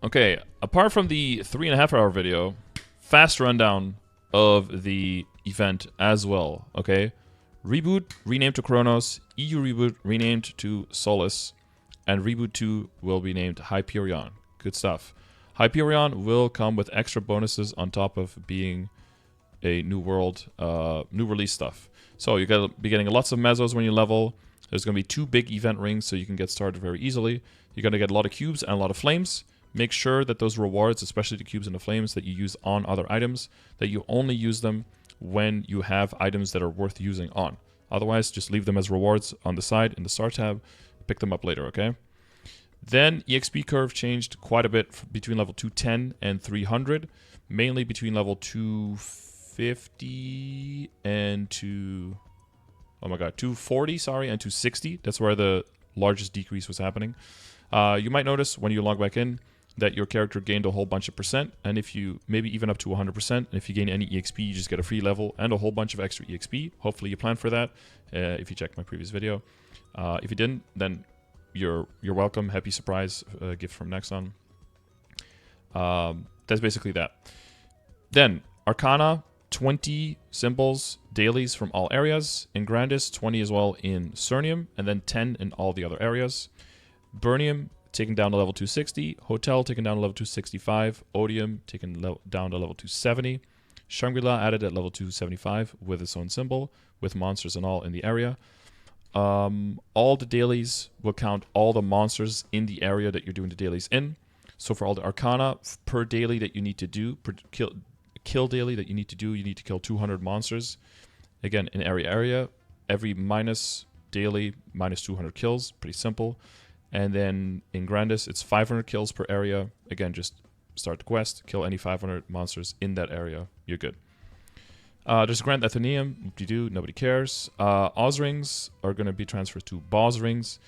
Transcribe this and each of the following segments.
Okay, apart from the 3.5-hour video, fast rundown of the event as well, okay? Reboot, renamed to Kronos. EU Reboot, renamed to Solus. And Reboot 2 will be named Hyperion. Good stuff. Hyperion will come with extra bonuses on top of being a new world, new release stuff. So you're going to be getting lots of mesos when you level. There's going to be 2 big event rings, so you can get started very easily. You're going to get a lot of cubes and a lot of flames. Make sure that those rewards, especially the cubes and the flames that you use on other items, that you only use them when you have items that are worth using on. Otherwise, just leave them as rewards on the side in the start tab. Pick them up later, okay? Then EXP Curve changed quite a bit between level 210 and 300, mainly between level 250 and 240, sorry, and 260. That's where the largest decrease was happening. You might notice when you log back in that your character gained a whole bunch of percent, and if you, maybe even up to 100%, and if you gain any EXP, you just get a free level and a whole bunch of extra EXP. Hopefully you plan for that, if you checked my previous video. If you didn't, then you're welcome. Happy surprise gift from Nexon. That's basically that. Then, Arcana, 20 symbols, dailies from all areas. In Grandis, 20 as well in Cernium, and then 10 in all the other areas. Burnium, taken down to level 260. Hotel, taken down to level 265. Odium, taken down to level 270. Shangri-La added at level 275 with its own symbol, with monsters and all in the area. All the dailies will count all the monsters in the area that you're doing the dailies in. So for all the Arcana, per daily that you need to do, per kill daily that you need to do, you need to kill 200 monsters. Again, in area, every minus daily, minus 200 kills. Pretty simple. And then in Grandis, it's 500 kills per area. Again, just start the quest, kill any 500 monsters in that area. You're good. There's Grand Athenaeum. Do nobody cares. Oz rings are going to be transferred to Boss rings.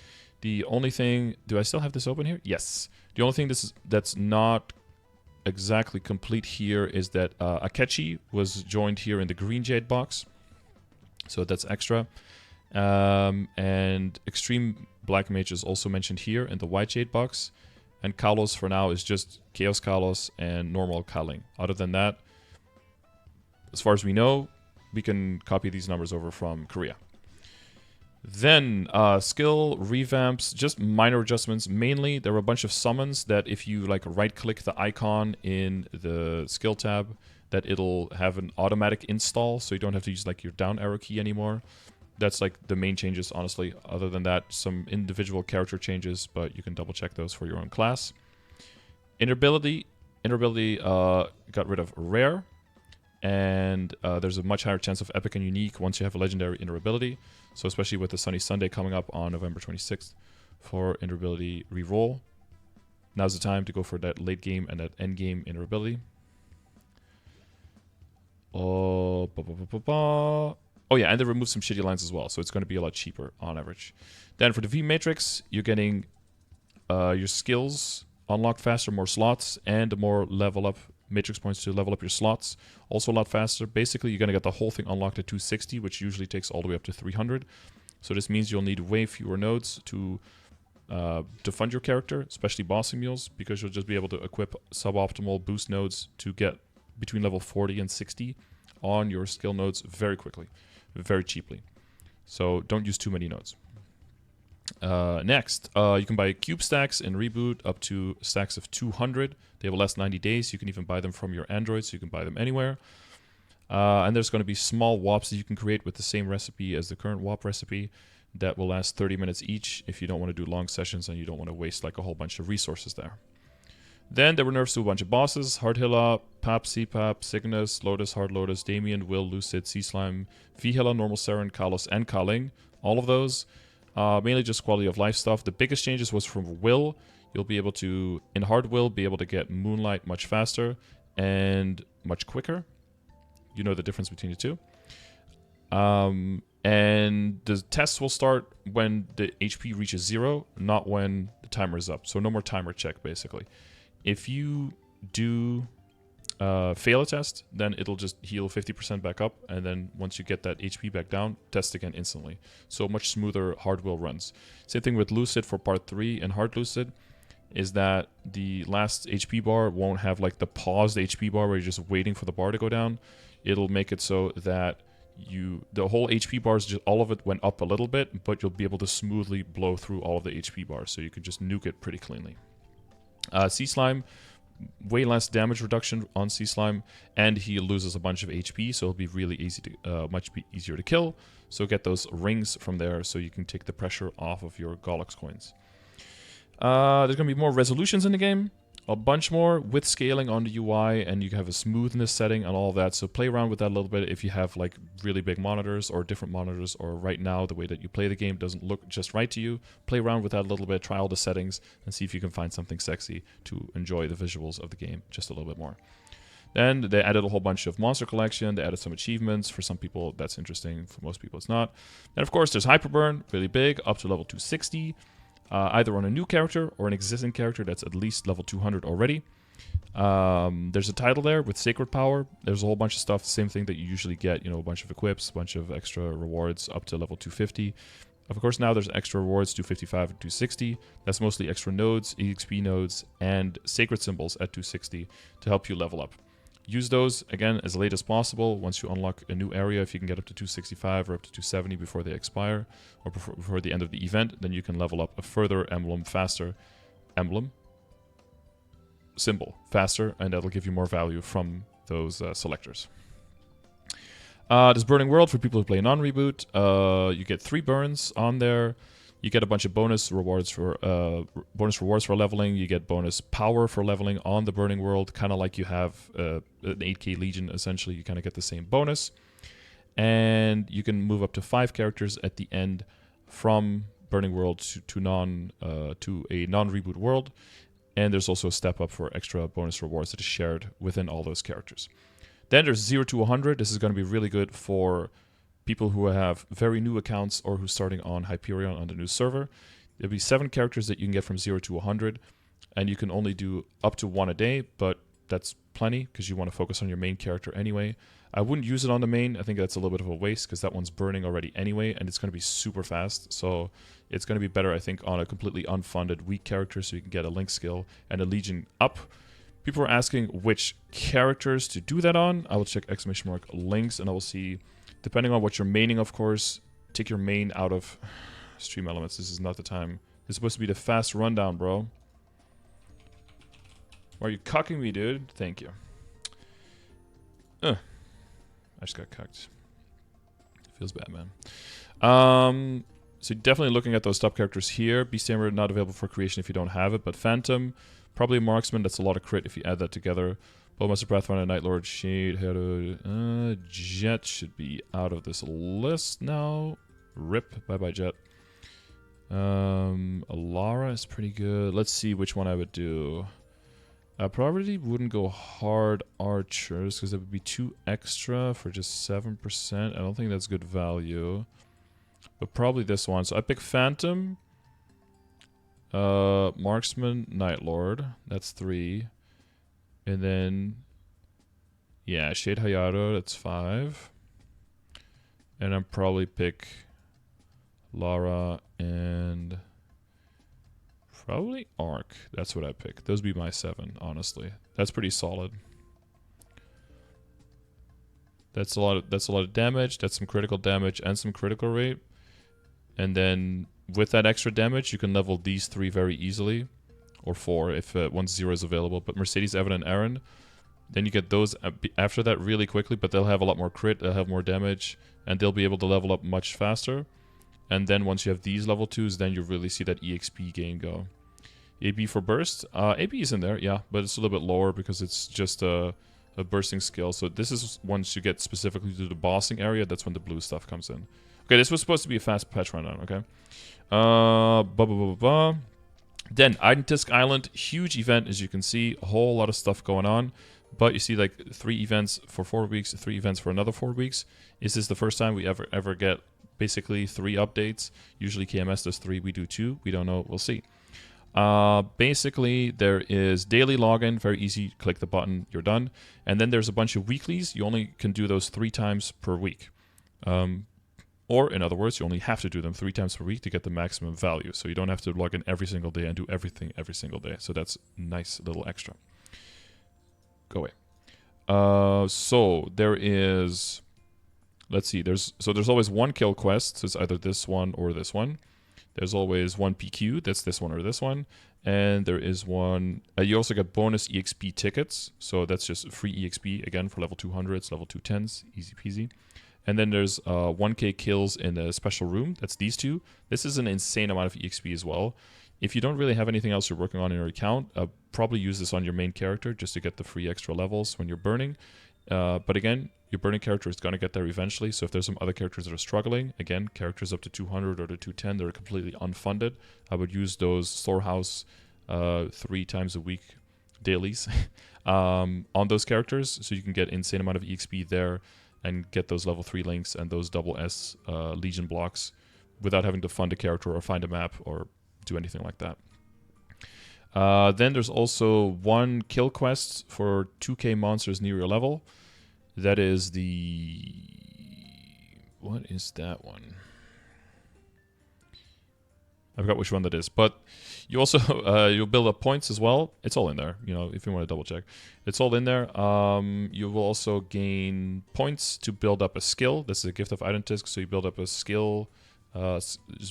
The only thing, do I still have this open here? Yes. The only thing that's not exactly complete here is that Akechi was joined here in the green jade box, so that's extra. And Extreme Black Mage is also mentioned here in the white jade box. And Kalos for now is just Chaos Kalos and normal Kaling. Other than that, as far as we know, we can copy these numbers over from Korea. Then, skill revamps, just minor adjustments. Mainly, there were a bunch of summons that if you like right-click the icon in the skill tab, that it'll have an automatic install, so you don't have to use like your down arrow key anymore. That's like the main changes, honestly. Other than that, some individual character changes, but you can double check those for your own class. Innerability got rid of rare. And there's a much higher chance of epic and unique once you have a legendary Innerability. So especially with the Sunny Sunday coming up on November 26th for Innerability reroll. Now's the time to go for that late game and that end game Innerability. Oh yeah, and they removed some shitty lines as well, so it's going to be a lot cheaper on average. Then for the V Matrix, you're getting your skills unlocked faster, more slots, and more level up matrix points to level up your slots. Also a lot faster. Basically, you're going to get the whole thing unlocked at 260, which usually takes all the way up to 300. So this means you'll need way fewer nodes to fund your character, especially bossing mules, because you'll just be able to equip suboptimal boost nodes to get between level 40 and 60 on your skill nodes very quickly, very cheaply. So don't use too many nodes. Next, you can buy cube stacks in Reboot up to stacks of 200. They will last 90 days. You can even buy them from your Android, so you can buy them anywhere. And there's going to be small WAPs that you can create with the same recipe as the current WAP recipe that will last 30 minutes each if you don't want to do long sessions and you don't want to waste like a whole bunch of resources there. Then there were nerfs to a bunch of bosses: Hardhilla, Pap, CPAP, Cygnus, Lotus, Hard Lotus, Damien, Will, Lucid, Sea Slime, Vihilla, Normal Saren, Kalos, and Kaling. All of those. Mainly just quality of life stuff. The biggest changes was from Will. You'll be able to, in Hard Will, be able to get Moonlight much faster and much quicker. You know the difference between the two. And the tests will start when the HP reaches 0, not when the timer is up. So no more timer check, basically. If you do fail a test, then it'll just heal 50% back up, and then once you get that HP back down, test again instantly. So much smoother Hard Will runs. Same thing with Lucid for part 3 and Hard Lucid. is that the last HP bar won't have like the paused HP bar where you're just waiting for the bar to go down. It'll make it so that the whole HP bars, just all of it went up a little bit, but you'll be able to smoothly blow through all of the HP bars, so you can just nuke it pretty cleanly. Sea Slime, way less damage reduction on Sea Slime, and he loses a bunch of HP, so it'll be really easy to, much easier to kill. So get those rings from there, so you can take the pressure off of your Gollux coins. There's going to be more resolutions in the game, a bunch more with scaling on the UI, and you have a smoothness setting and all of that. So play around with that a little bit if you have like really big monitors or different monitors, or right now the way that you play the game doesn't look just right to you. Play around with that a little bit, try all the settings, and see if you can find something sexy to enjoy the visuals of the game just a little bit more. Then they added a whole bunch of monster collection. They added some achievements. For some people, that's interesting. For most people, it's not. And of course, there's Hyperburn, really big, up to level 260. Either on a new character or an existing character that's at least level 200 already. There's a title there with Sacred Power. There's a whole bunch of stuff, same thing that you usually get, you know, a bunch of equips, a bunch of extra rewards up to level 250. Of course, now there's extra rewards, 255 and 260. That's mostly extra nodes, EXP nodes, and sacred symbols at 260 to help you level up. Use those, again, as late as possible. Once you unlock a new area, if you can get up to 265 or up to 270 before they expire, or before the end of the event, then you can level up a further symbol faster, and that'll give you more value from those selectors. This Burning World, for people who play non-reboot, you get 3 burns on there. You get a bunch of bonus rewards for leveling. You get bonus power for leveling on the Burning World, kind of like you have an 8k Legion. Essentially, you kind of get the same bonus, and you can move up to 5 characters at the end from Burning World to a non-reboot world. And there's also a step up for extra bonus rewards that is shared within all those characters. Then there's 0 to 100. This is going to be really good for people who have very new accounts or who's starting on Hyperion on the new server. There'll be 7 characters that you can get from 0 to 100, and you can only do up to 1 a day, but that's plenty because you want to focus on your main character anyway. I wouldn't use it on the main. I think that's a little bit of a waste because that one's burning already anyway, and it's going to be super fast. So it's going to be better, I think, on a completely unfunded weak character, so you can get a Link skill and a Legion up. People are asking which characters to do that on. I will check !links, and I will see, depending on what you're maining, of course, take your main out of Stream Elements. This is not the time. This is supposed to be the fast rundown, bro. Why are you cucking me, dude? Thank you. I just got cucked. Feels bad, man. So definitely looking at those top characters here. Beasthammer not available for creation if you don't have it, but Phantom, probably Marksman. That's a lot of crit if you add that together. Bowmaster, Pathfinder, Night Lord, Shade, Hero, Jet should be out of this list now. Rip, bye bye Jet. Alara is pretty good. Let's see which one I would do. I probably wouldn't go hard archers because it would be too extra for just 7%. I don't think that's good value. But probably this one. So I pick Phantom, Marksman, Night Lord. That's 3. And then, yeah, Shade Hayato, that's 5. And I'll probably pick Lara and probably Arc. That's what I pick. Those would be my 7, honestly. That's pretty solid. That's a lot of damage. That's some critical damage and some critical rate. And then with that extra damage, you can level these 3 very easily. Or 4 if once 0 is available. But Mercedes, Evan, and Aaron, then you get those after that really quickly, but they'll have a lot more crit, they'll have more damage, and they'll be able to level up much faster. And then once you have these level 2s, then you really see that EXP gain go. AB for burst. AB is in there, yeah, but it's a little bit lower because it's just a bursting skill. So this is once you get specifically to the bossing area, that's when the blue stuff comes in. Okay, this was supposed to be a fast patch rundown, okay? Then, Idisk Island, huge event, as you can see, a whole lot of stuff going on. But you see, like, 3 events for 4 weeks, 3 events for another 4 weeks. Is this the first time we ever get basically 3 updates? Usually KMS does 3, we do 2. We don't know, we'll see. Basically, there is daily login, very easy, click the button, you're done. And then there's a bunch of weeklies, you only can do those 3 times per week. Or, in other words, you only have to do them 3 times per week to get the maximum value. So you don't have to log in every single day and do everything every single day. So that's nice little extra. Go away. So there is, let's see, there's always one kill quest. So it's either this one or this one. There's always one PQ, that's this one or this one. And there is one, you also get bonus EXP tickets. So that's just free EXP, again, for level 200s, level 210s, easy peasy. And then there's 1k kills in a special room. That's these two. This is an insane amount of EXP as well. If you don't really have anything else you're working on in your account, probably use this on your main character just to get the free extra levels when you're burning. But again, your burning character is going to get there eventually. So if there's some other characters that are struggling, again, characters up to 200 or to 210 that are completely unfunded, I would use those storehouse 3 times a week dailies on those characters. So you can get insane amount of EXP there and get those level 3 links and those double S Legion blocks without having to fund a character or find a map or do anything like that. Then there's also one kill quest for 2k monsters near your level. That is the... What is that one? I forgot which one that is, but you also you'll build up points as well. It's all in there, you know, if you want to double check. It's all in there. You will also gain points to build up a skill. This is a gift of item disc, so you build up a skill,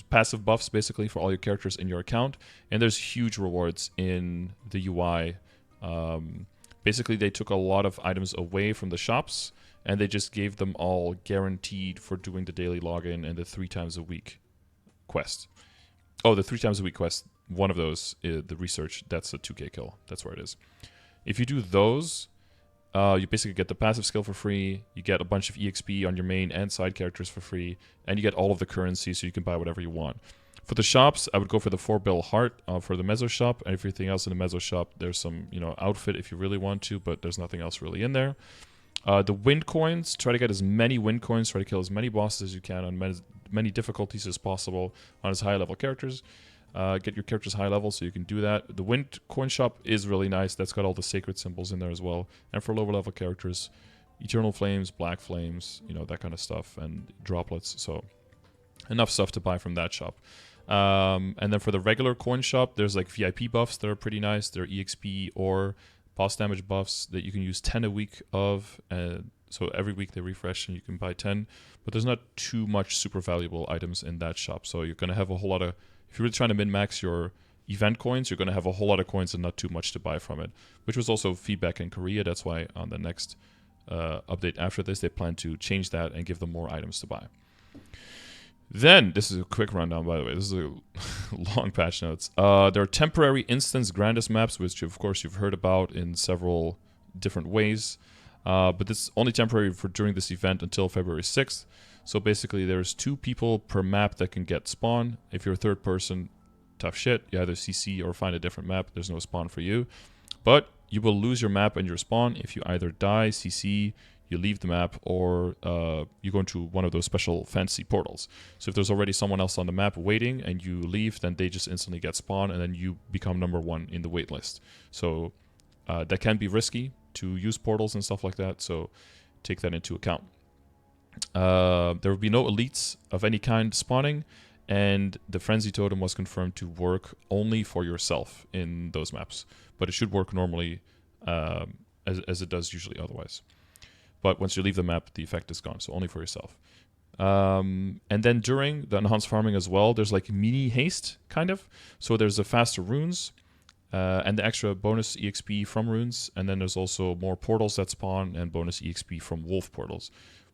passive buffs basically for all your characters in your account. And there's huge rewards in the UI. Basically, they took a lot of items away from the shops, and they just gave them all guaranteed for doing the daily login and the 3 times a week quest. Oh, the 3 times a week quest, one of those, the research, that's a 2k kill. That's where it is. If you do those, you basically get the passive skill for free, you get a bunch of EXP on your main and side characters for free, and you get all of the currency so you can buy whatever you want. For the shops, I would go for the 4 bill heart for the Mezzo shop, and everything else in the Mezzo shop, there's some, you know, outfit if you really want to, but there's nothing else really in there. The wind coins, try to get as many wind coins, try to kill as many bosses as you can on many difficulties as possible on as high level characters. Get your characters high level so you can do that. The wind coin shop is really nice. That's got all the sacred symbols in there as well. And for lower level characters, eternal flames, black flames, you know, that kind of stuff, and droplets. So enough stuff to buy from that shop. And then for the regular coin shop, there's like VIP buffs that are pretty nice. They're EXP or boss damage buffs that you can use 10 a week of. So every week they refresh and you can buy 10. But there's not too much super valuable items in that shop. So you're going to have a whole lot of... If you're really trying to min-max your event coins, you're going to have a whole lot of coins and not too much to buy from it. Which was also feedback in Korea. That's why on the next update after this, they plan to change that and give them more items to buy. Then, this is a quick rundown, by the way. This is a long patch notes. There are temporary instance grandest maps, which, of course, you've heard about in several different ways. But this is only temporary for during this event until February 6th. So basically, there's 2 people per map that can get spawn. If you're a third person, tough shit. You either CC or find a different map. There's no spawn for you. But you will lose your map and your spawn if you either die, CC, you leave the map, or you go into one of those special fantasy portals. So if there's already someone else on the map waiting and you leave, then they just instantly get spawned and then you become number 1 in the wait list. So that can be risky to use portals and stuff like that, so take that into account. There will be no elites of any kind spawning, and the Frenzy Totem was confirmed to work only for yourself in those maps. But it should work normally as it does usually otherwise. But once you leave the map, the effect is gone, so only for yourself. And then during the enhanced farming as well, there's like mini haste, kind of. So there's the faster runes, and the extra bonus EXP from runes. And then there's also more portals that spawn and bonus EXP from wolf portals.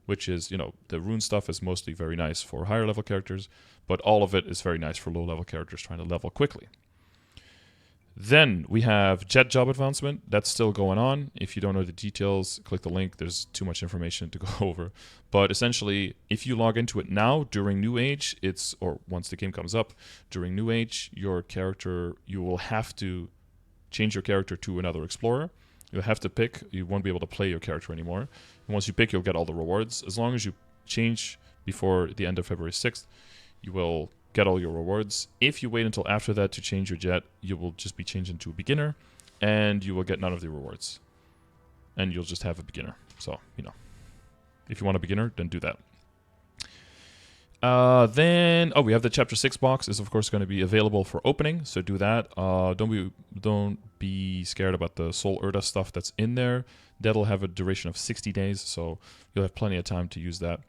Which is, you know, the rune stuff is mostly very nice for higher level characters, but all of it is very nice for low level characters trying to level quickly. Then we have Jet Job Advancement. That's still going on. If you don't know the details, click the link. There's too much information to go over. But essentially, if you log into it now during New Age, or once the game comes up, during New Age, your character, you will have to change your character to another explorer. You'll have to pick. You won't be able to play your character anymore. And once you pick, you'll get all the rewards. As long as you change before the end of February 6th, you will get all your rewards. If you wait until after that to change your jet, you will just be changed into a beginner, and you will get none of the rewards. And you'll just have a beginner. So, you know, if you want a beginner, then do that. Then we have the chapter 6 box is of course going to be available for opening, so do that. Don't be scared about the Soul Urda stuff that's in there. That'll have a duration of 60 days, so you'll have plenty of time to use that.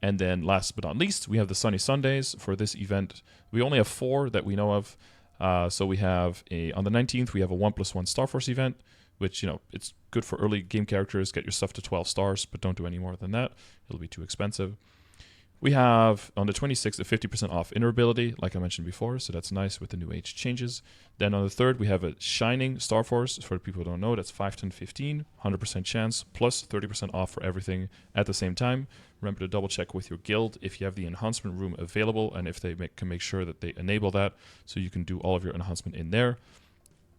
And then last but not least, we have the Sunny Sundays for this event. We only have 4 that we know of. So we have on the 19th, we have a 1+1 Star Force event, which, you know, it's good for early game characters. Get your stuff to 12 stars, but don't do any more than that. It'll be too expensive. We have on the 26th a 50% off Innerability, like I mentioned before, so that's nice with the new age changes. Then on the 3rd, we have a Shining Star Force. For the people who don't know, that's 5, 10, 15, 100% chance, plus 30% off for everything at the same time. Remember to double check with your guild if you have the enhancement room available, and if they can make sure that they enable that, so you can do all of your enhancement in there.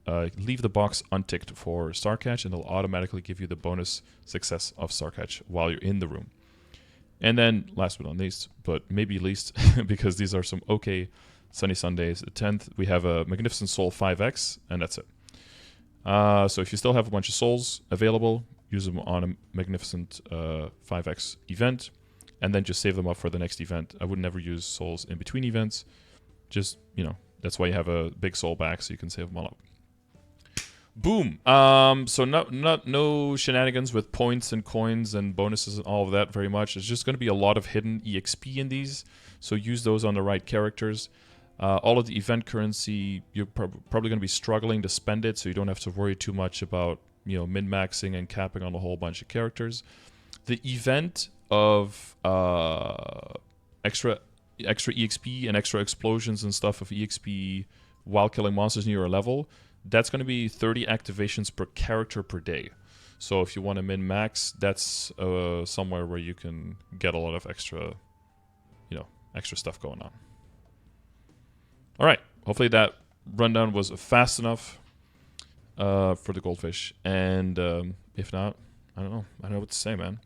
Leave the box unticked for Starcatch, and it'll automatically give you the bonus success of Starcatch while you're in the room. And then, last but not least, but maybe least, because these are some okay Sunny Sundays, the 10th, we have a Magnificent Soul 5X, and that's it. So if you still have a bunch of souls available, use them on a Magnificent 5X event, and then just save them up for the next event. I would never use souls in between events. Just, you know, that's why you have a big soul back, so you can save them all up. Boom. So no shenanigans with points and coins and bonuses and all of that very much. It's just going to be a lot of hidden EXP in these, so use those on the right characters. All of the event currency, you're probably going to be struggling to spend it, so you don't have to worry too much about, you know, min-maxing and capping on a whole bunch of characters. The event of extra EXP and extra explosions and stuff of EXP while killing monsters near your level, that's going to be 30 activations per character per day. So if you want to min-max, that's somewhere where you can get a lot of extra, you know, extra stuff going on. All right. Hopefully that rundown was fast enough for the goldfish. And if not, I don't know. I don't know what to say, man.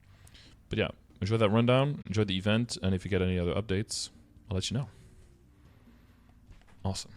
But yeah, enjoy that rundown. Enjoy the event. And if you get any other updates, I'll let you know. Awesome.